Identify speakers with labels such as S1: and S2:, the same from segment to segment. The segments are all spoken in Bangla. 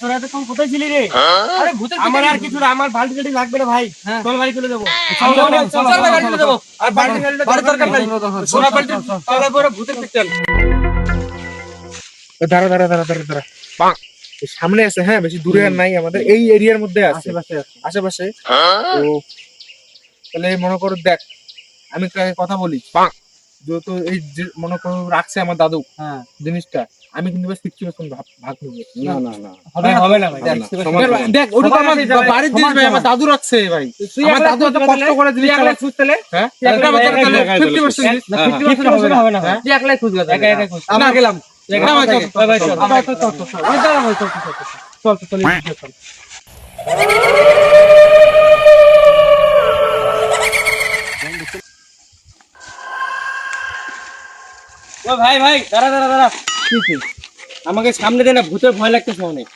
S1: তোরা এতক্ষণ কোথায় ছিলি রে? আমার আর কিছু না, আমার বালতি টালতি লাগবে না ভাই, চল বাড়ি চলে যাবো।
S2: দাঁড়া দাঁড়া দাঁড়া দাঁড়া দাঁড়া, সামনে আছে, হ্যাঁ বেশি দূরে আর নাই, আমাদের এই এরিয়ার মধ্যে আছে, আশেপাশে। তো তাহলে মনে করো, দেখ আমি কথা বলি, যেহেতু এই মনে করো রাখছে আমার দাদু জিনিসটা, আমি কিন্তু 60% ভাগ নেবো।
S1: হবে না ভাই,
S2: দেখ ওটা আমার বাড়ির জিনিস ভাই, আমার দাদু রাখছে ভাই, আমার দাদু এত কষ্ট করে জিনিসটা রাখছে। হ্যাঁ 50%
S1: হবে না ভাই, তুই একলাই খুঁজবে, একা একা খুঁজ, আমরা গেলাম। ভাই ভাই দাঁড়া দাঁড়া দাঁড়া, আমাকে সামনে দে না, ভূতের ভয় লাগতেছে অনেক।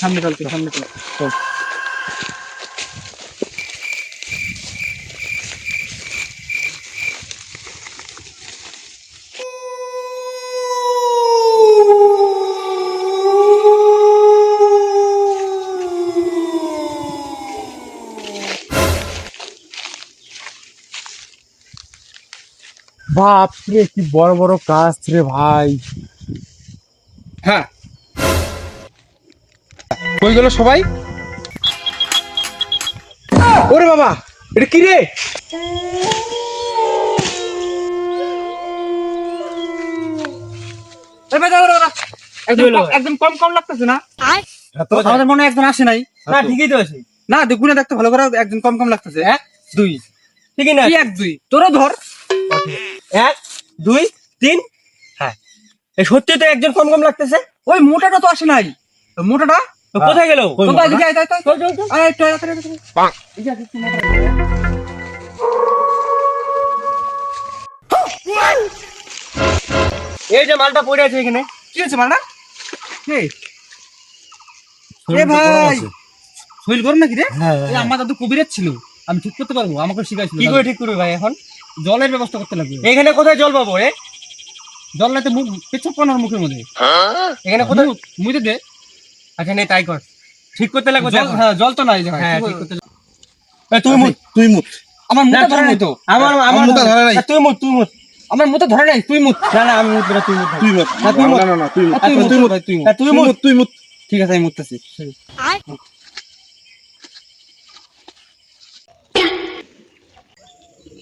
S1: সামনে চল, সামনে চল।
S2: বাপরে কি বড় বড় কাজ রে ভাই। হ্যাঁ কই গেল সবাই? ওরে বাবা, এটা কি রে?
S1: একদম কম কম লাগতেছে না? আমাদের মনে হয় একজন আসে নাই। না ঠিকই তো আছে, না দেখুন না, দেখতে ভালো করে, একজন কম কম লাগতেছে। 1 2 ঠিকই না? 1 2 তোরা ধর, 1 2 3। হ্যাঁ এই সত্যি তো একজন কম কম লাগতেছে। ওই মোটাটা তো আসে নাই, মোটাটা কোথায় গেল? এই যে মালটা পড়ে আছে এখানে, কি হচ্ছে মালটা? ভাই শৈল করো নাকি রে? আমার দাদু কবিরাজ ছিল, আমি ঠিক করতে পারবো, আমাকে শিখাইছিল। কি করে ঠিক করবে ভাই? এখন জলের ব্যবস্থা করতে লাগবে। এখানে কোথায় জল পাবো? জল না তো মুখ পেছন কোনার মুখের মধ্যে, এখানে কোথায় মুইতে দে। আচ্ছা নে তাই কর, ঠিক করতে লাগবে। হ্যাঁ জল তো নাই, হ্যাঁ ঠিক করতে। তুই মুত, তুই মুত। আমার মুতে ধরে নাই তো, আমার মুতে ধরে নাই। তুই মুত, তুই মুত। আমার মুতে ধরে নাই, তুই মুত। না না আমি মুত না, তুই মুত। তুই মুত, না তুই মুত, না না তুই মুত, তুই মুত, তুই মুত, তুই মুত, তুই মুত। ঠিক আছে আমি মুততেছি।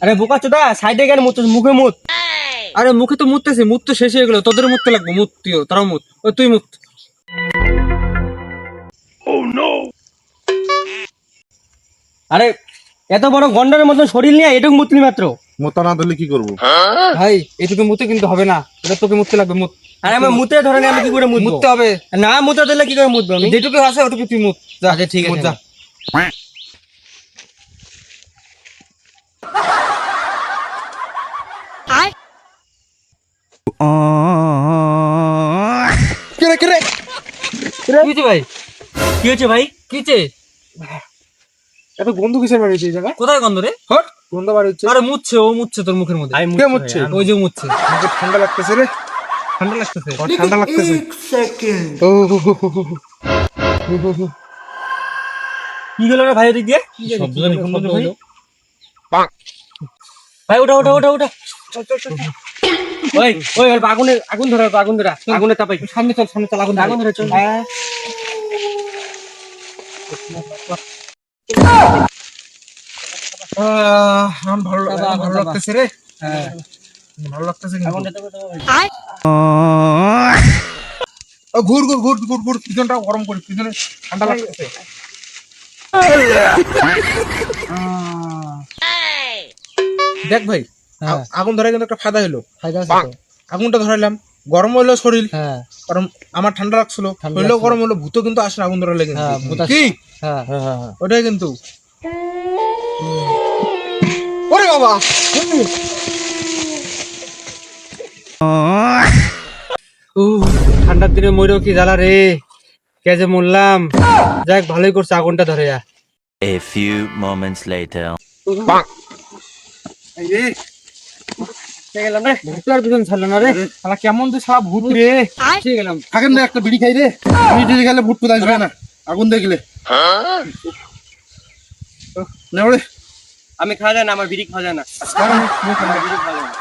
S1: আরে বোকা চোদা, সাইডে গেলে মুত, মুখে মুত। আরে মুখে তো মুততেছি, মুত তো শেষ হয়ে গেল, তোদের মুততে লাগবে। মুত তুইও, তারাও মুত। ওই তুই মুত। আরে এত বড় গন্ডারের মতন শরীর নিয়ে এটুকু মুতলি মাত্র।
S2: মোতা না দিলে কি করবো
S1: ভাই? এটুকু মুতে কিন্তু হবে না, এটা তোকে মুততে লাগবে। মুত। আরে আমার মুতে ধরে নি, আমি কি করে মুতবো? মুততে হবে না, মুতে দিলে কি করে মুতবো আমি? যেটুকু আছে ওটুকু তুই মুত। যা। আচ্ছা ঠিক আছে, যা। ভাই কি হচ্ছে ভাই? কি হচ্ছে?
S2: এত গন্ধ কিসের বাড়ি হচ্ছে এই জায়গায়?
S1: কোথায় গন্ধ রে?
S2: হট গন্ধ বাড়ি হচ্ছে।
S1: আরে মুতছে, ও মুতছে তোর মুখের মধ্যে।
S2: কে মুতছে?
S1: ওই যে মুতছে।
S2: আমাকে ঠান্ডা লাগতেছে রে,
S1: ঠান্ডা লাগতেছে।
S2: ঠান্ডা লাগতেছে। ও
S1: কি গেল রে ভাই ওদিক দিয়ে? শব্দ জানি কোন মধ্যে ভাই? ভাই ওটা ওটা ওটা ওটা। ওই ওই অল্প আগুন ধরে, আগুন ধরে, আগুনে তাপাই। সামনে চল, সামনে চল, আগুন ধরে চল।
S2: ভালো লাগতেছে রে। হ্যাঁ ভালো লাগতেছে। ঘুর ঘুর ঘুর ঘুর ঘুর, পিছনটা গরম করি, পিছনে ঠান্ডা লাগতেছে। দেখ ভাই, আগুন ধরে কিন্তু একটা ফায়দা হলো। আগুনটা ধরাইলাম, গরম হইলো শরীর, কারণ আমার ঠান্ডা লাগছিল, হইলেও গরম হলো, ভূত কিন্তু আসে আগুন ধরাইলে। কিন্তু কি ওটাই কিন্তু। ওরে বাবা,
S1: ঠান্ডার দিনে মরেও কি জ্বালা রে, কে যে মরলাম। যাক ভালোই করছে আগুনটা ধরে।
S3: A few moments later.
S1: গেলাম রে, ভূতের পিছন ছাড়লো না রে।
S2: শালা কেমন তুই শালা ভূত রে।
S1: ঠিক গেলাম।
S3: থাকেন না একটা বিড়ি খাই রে, বিড়ি গেলে ভূত কোথায় আসবে না, আগুন দেখলে না ওরে।
S1: আমি খাওয়া যায় না, আমার বিড়ি খাওয়া যায় না। বিড়ি খাওয়া যায় না।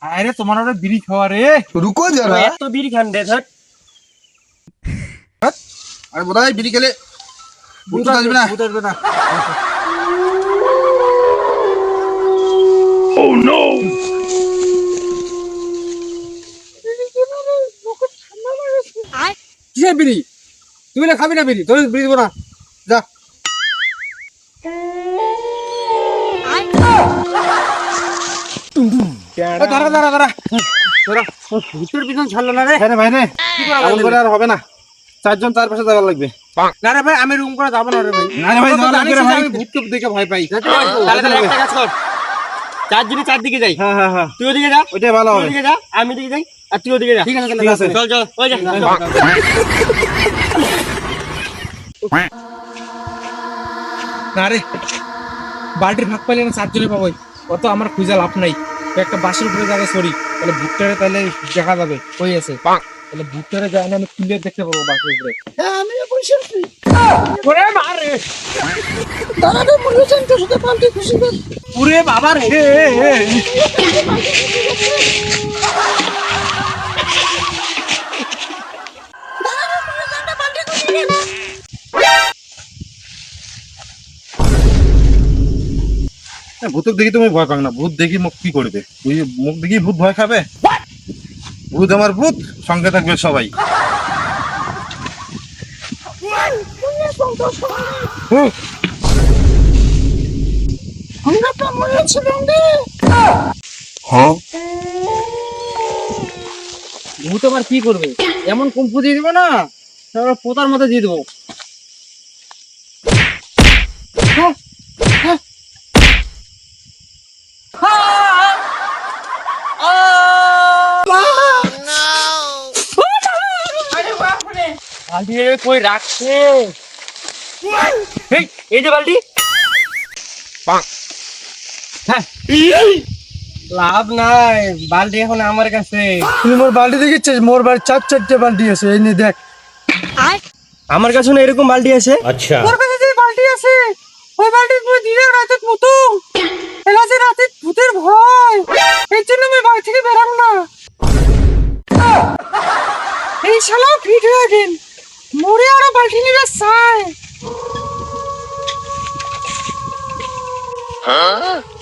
S2: আরে তোমার ওরে বিড়ি খাওয়া রে।
S3: রুকো যারা,
S1: এত বিড়ি খান রে ধর।
S3: আরে বোধহয় বিড়ি খেলে ভূত আসবে না।
S1: ভূত আসবে না।
S2: কিসের বিড়ি? তুই না খাবি না বিড়ি, তোর বিড়ি দেবো না, যা। দাঁড়া দাঁড়া দাঁড়া,
S1: ভূতের পিছন ছাড়লো না রে।
S3: হ্যাঁ রে ভাই রে,
S1: কি করা
S3: এমন
S1: লাগবে?
S3: করে আর হবে না, চারজন চার পাশে যাওয়ার লাগবে।
S2: না রে ভাই, আমি রুম করে যাবো না রে ভাই।
S3: না রে ভাই,
S2: তোরা তো
S3: যাওয়া লাগবে
S2: জানিস
S3: রে
S2: যে
S3: ভাই।
S2: আমি ভূতকে দেখে ভয় পাই।
S1: তাহলে একটা কাজ কর, চারজনে চারদিকে যাই।
S3: হ্যাঁ হ্যাঁ হ্যাঁ,
S1: তুই ওদিকে যা,
S3: ওইটাই ভালো
S1: তুই
S3: হবে।
S1: ওদিকে যা, আমি ওদিকে যাই, আর তুই ওদিকে যা।
S2: ঠিক আছে,
S3: ঠিক আছে।
S1: চল চল, ওই যা।
S2: না রে, বালতির ভাগ পাইলে না চারজনে পাবোই, অত আমার খুঁজে লাভ নাই। তো একটা বাসের উপরে জায়গায় সরি, তাহলে ভূতটারে তাহলে দেখা যাবে কই আছে। তাহলে ভূতটারে যায় না, আমি খুলে দেখতে পাবো বাসের উপরে।
S3: হ্যাঁ আমি বসে আছি।
S2: ওরে মারে,
S3: দাঁড়াবে মনে হচ্ছে তোর সাথে পাল্টি খুশি কর।
S2: ওরে বাবা রে।
S3: ভূতক দেখি তুমি ভয় পাও না, ভূত দেখি মুখ কি করবে, ওই মুখ দেখি ভূত ভয় খাবে? ভূত আমার ভূত, সঙ্গে থাকবে সবাই।
S1: ভূত আবার কি করবে? এমন কুম্ফু দিয়ে দিব না, তারপর পোতার মধ্যে দিয়ে দেবো। বালতি কই রাখছে? এই যে বালতি। হ্যাঁ, লাভ নাই, বালতি এখন আমার কাছে।
S2: তুই মোর বালতি দেখেছিস? মোর বাড়ি চার চারটে বালতি আছে, এই নিয়ে দেখ।
S1: আমার কাছে না এরকম বালতি আছে।
S2: তোর কাছে যে বালতি আছে, ওই বালতি পুরো দিনের রাতের মতো এলাচে রাতে ভূতের ভয়, এই জন্য আমি বাড়ি থেকে বেরাম না। এই শালা ফিট হয়ে গেল, মরে আরো বালতি নিবে চাই।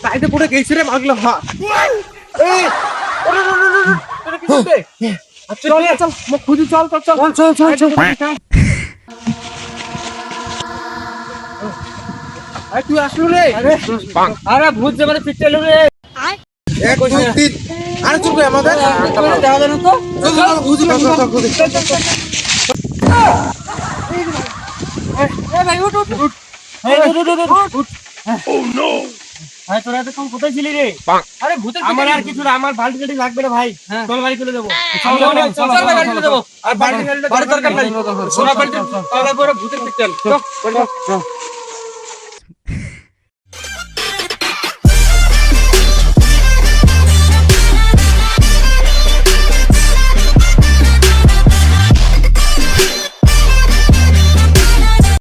S2: তাইতে পড়ে গেছে রে মাগলো। হ্যাঁ এই ওরে তোরা কি করবে? চল চল, মুখ খুঁজি, চল চল চল চল চল চল। তুই আসলু রে?
S1: আরে ভূত যে মানে পিটতে এলো রে।
S3: এক দুই তিন, আরে চুপ করে আমাদের
S1: দেখা যায় না তো। ভাই উঠ উঠ উঠ। ভাই তোরা এতক্ষণ কোথায় ছিলি রে?
S2: আরে ভূতের
S1: আমার আর কিছু না, আমার বালতি টালতি লাগবে না ভাই। চল বাড়ি চলে যাবো।
S2: চল, চল, চল,
S1: চল
S2: চল,
S1: বাড়ি
S2: চল,
S1: চলে
S2: চল,
S1: যাবো।
S2: আর বালতি দরকার নাই, সোনা বালতি তাহলে পরে ভূতের পিকচার। চল চল চল।